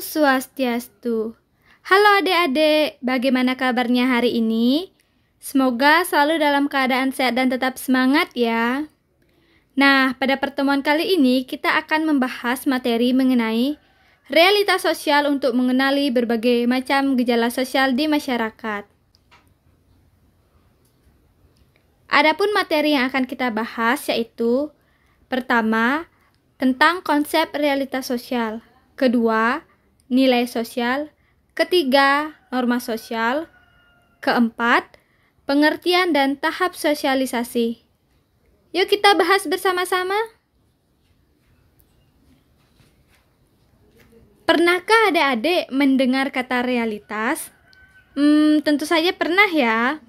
Swastiastu. Halo adik-adik, bagaimana kabarnya hari ini? Semoga selalu dalam keadaan sehat dan tetap semangat ya. Nah, pada pertemuan kali ini kita akan membahas materi mengenai realitas sosial untuk mengenali berbagai macam gejala sosial di masyarakat. Adapun materi yang akan kita bahas yaitu pertama, tentang konsep realitas sosial. Kedua, nilai sosial. Ketiga, norma sosial. Keempat, pengertian dan tahap sosialisasi. Yuk kita bahas bersama-sama. Pernahkah adik-adik mendengar kata realitas? Tentu saja pernah ya.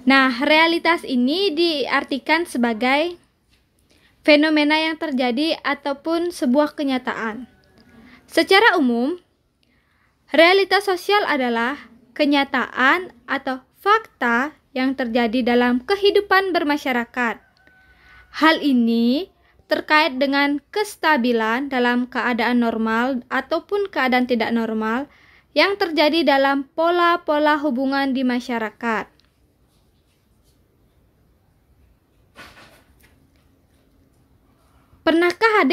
Nah, realitas ini diartikan sebagai fenomena yang terjadi ataupun sebuah kenyataan. Secara umum, realitas sosial adalah kenyataan atau fakta yang terjadi dalam kehidupan bermasyarakat. Hal ini terkait dengan kestabilan dalam keadaan normal ataupun keadaan tidak normal yang terjadi dalam pola-pola hubungan di masyarakat. Pernahkah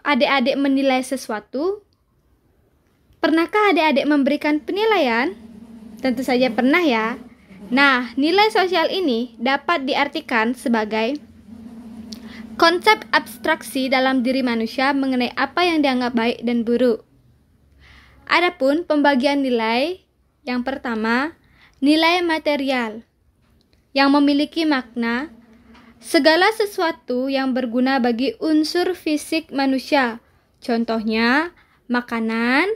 adik-adik menilai sesuatu? Pernahkah adik-adik memberikan penilaian? Tentu saja pernah ya. Nah, nilai sosial ini dapat diartikan sebagai konsep abstraksi dalam diri manusia mengenai apa yang dianggap baik dan buruk. Adapun pembagian nilai, yang pertama, nilai material yang memiliki makna segala sesuatu yang berguna bagi unsur fisik manusia. Contohnya, makanan,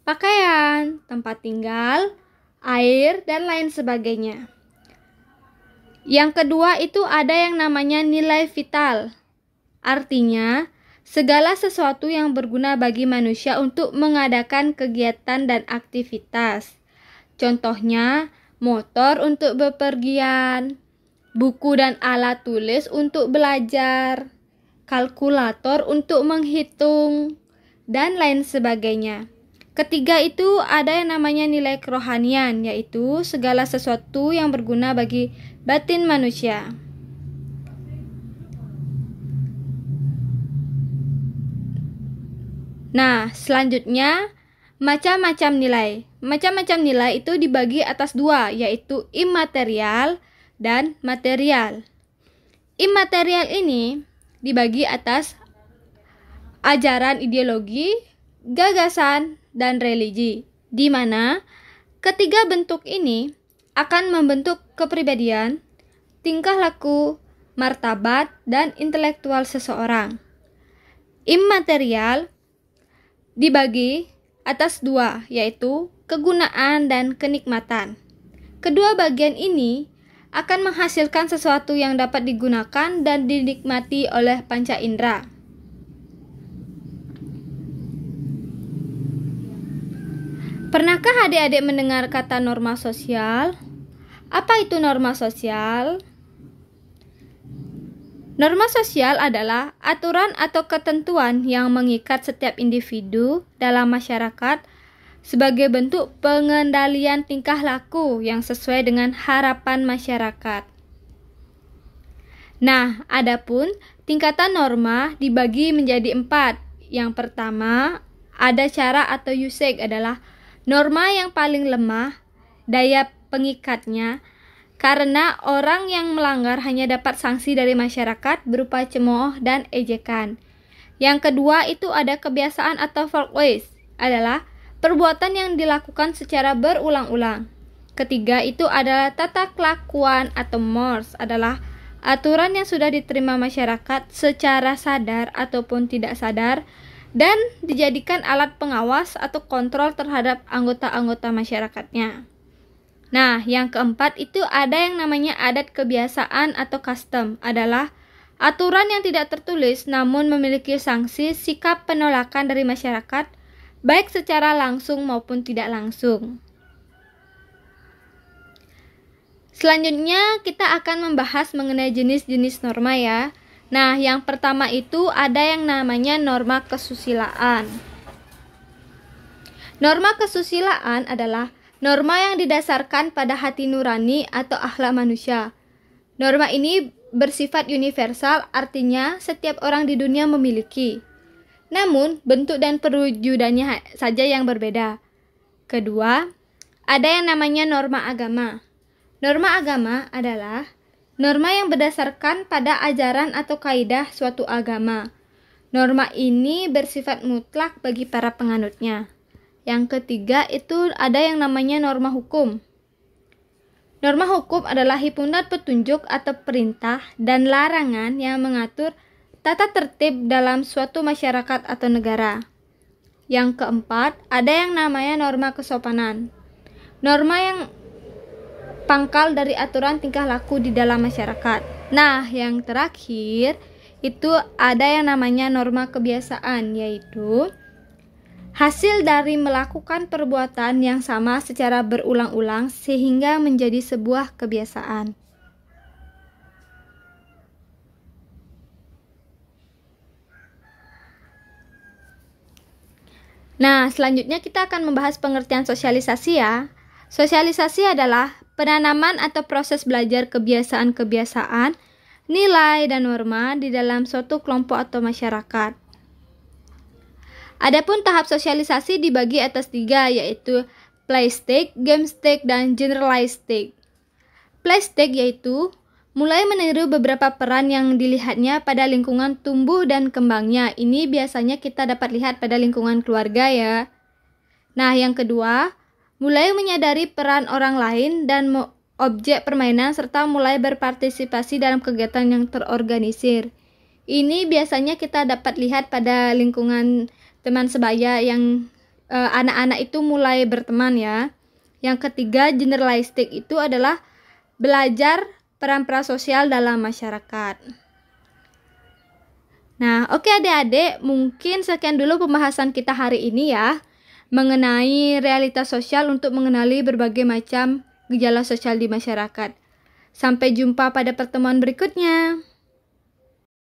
pakaian, tempat tinggal, air, dan lain sebagainya. Yang kedua itu ada yang namanya nilai vital. Artinya, segala sesuatu yang berguna bagi manusia untuk mengadakan kegiatan dan aktivitas. Contohnya, motor untuk bepergian, buku dan alat tulis untuk belajar, kalkulator untuk menghitung, dan lain sebagainya. Ketiga itu ada yang namanya nilai kerohanian, yaitu segala sesuatu yang berguna bagi batin manusia. Nah, selanjutnya macam-macam nilai. Macam-macam nilai itu dibagi atas dua, yaitu imaterial dan material. Imaterial ini dibagi atas ajaran ideologi, gagasan, dan religi, di mana ketiga bentuk ini akan membentuk kepribadian, tingkah laku, martabat, dan intelektual seseorang. Imaterial dibagi atas dua, yaitu kegunaan dan kenikmatan. Kedua bagian ini akan menghasilkan sesuatu yang dapat digunakan dan dinikmati oleh panca indera. Pernahkah adik-adik mendengar kata norma sosial? Apa itu norma sosial? Norma sosial adalah aturan atau ketentuan yang mengikat setiap individu dalam masyarakat sebagai bentuk pengendalian tingkah laku yang sesuai dengan harapan masyarakat. Nah, adapun tingkatan norma dibagi menjadi 4. Yang pertama, ada cara atau usage adalah norma yang paling lemah daya pengikatnya karena orang yang melanggar hanya dapat sanksi dari masyarakat berupa cemooh dan ejekan. Yang kedua itu ada kebiasaan atau folkways adalah perbuatan yang dilakukan secara berulang-ulang. Ketiga itu adalah tata kelakuan atau mores adalah aturan yang sudah diterima masyarakat secara sadar ataupun tidak sadar dan dijadikan alat pengawas atau kontrol terhadap anggota-anggota masyarakatnya. Nah, yang keempat itu ada yang namanya adat kebiasaan atau custom adalah aturan yang tidak tertulis namun memiliki sanksi sikap penolakan dari masyarakat baik secara langsung maupun tidak langsung. Selanjutnya kita akan membahas mengenai jenis-jenis norma ya. Nah, yang pertama itu ada yang namanya norma kesusilaan. Norma kesusilaan adalah norma yang didasarkan pada hati nurani atau akhlak manusia. Norma ini bersifat universal, artinya setiap orang di dunia memiliki. Namun, bentuk dan perwujudannya saja yang berbeda. Kedua, ada yang namanya norma agama. Norma agama adalah norma yang berdasarkan pada ajaran atau kaidah suatu agama. Norma ini bersifat mutlak bagi para penganutnya. Yang ketiga itu ada yang namanya norma hukum. Norma hukum adalah himpunan petunjuk atau perintah dan larangan yang mengatur tata tertib dalam suatu masyarakat atau negara. Yang keempat, ada yang namanya norma kesopanan. Norma yang pangkal dari aturan tingkah laku di dalam masyarakat. Nah, yang terakhir itu ada yang namanya norma kebiasaan, yaitu hasil dari melakukan perbuatan yang sama secara berulang-ulang sehingga menjadi sebuah kebiasaan. Nah, selanjutnya kita akan membahas pengertian sosialisasi ya. Sosialisasi adalah penanaman atau proses belajar kebiasaan-kebiasaan, nilai, dan norma di dalam suatu kelompok atau masyarakat. Adapun tahap sosialisasi dibagi atas 3, yaitu play stage, game stage, dan generalized stage. Play stage yaitu mulai meniru beberapa peran yang dilihatnya pada lingkungan tumbuh dan kembangnya. Ini biasanya kita dapat lihat pada lingkungan keluarga ya. Nah, yang kedua, mulai menyadari peran orang lain dan objek permainan serta mulai berpartisipasi dalam kegiatan yang terorganisir. Ini biasanya kita dapat lihat pada lingkungan teman sebaya yang anak-anak itu mulai berteman ya. Yang ketiga, generalistik itu adalah belajar peran-peran sosial dalam masyarakat. Nah, oke adik-adik, mungkin sekian dulu pembahasan kita hari ini ya, mengenai realitas sosial untuk mengenali berbagai macam gejala sosial di masyarakat. Sampai jumpa pada pertemuan berikutnya.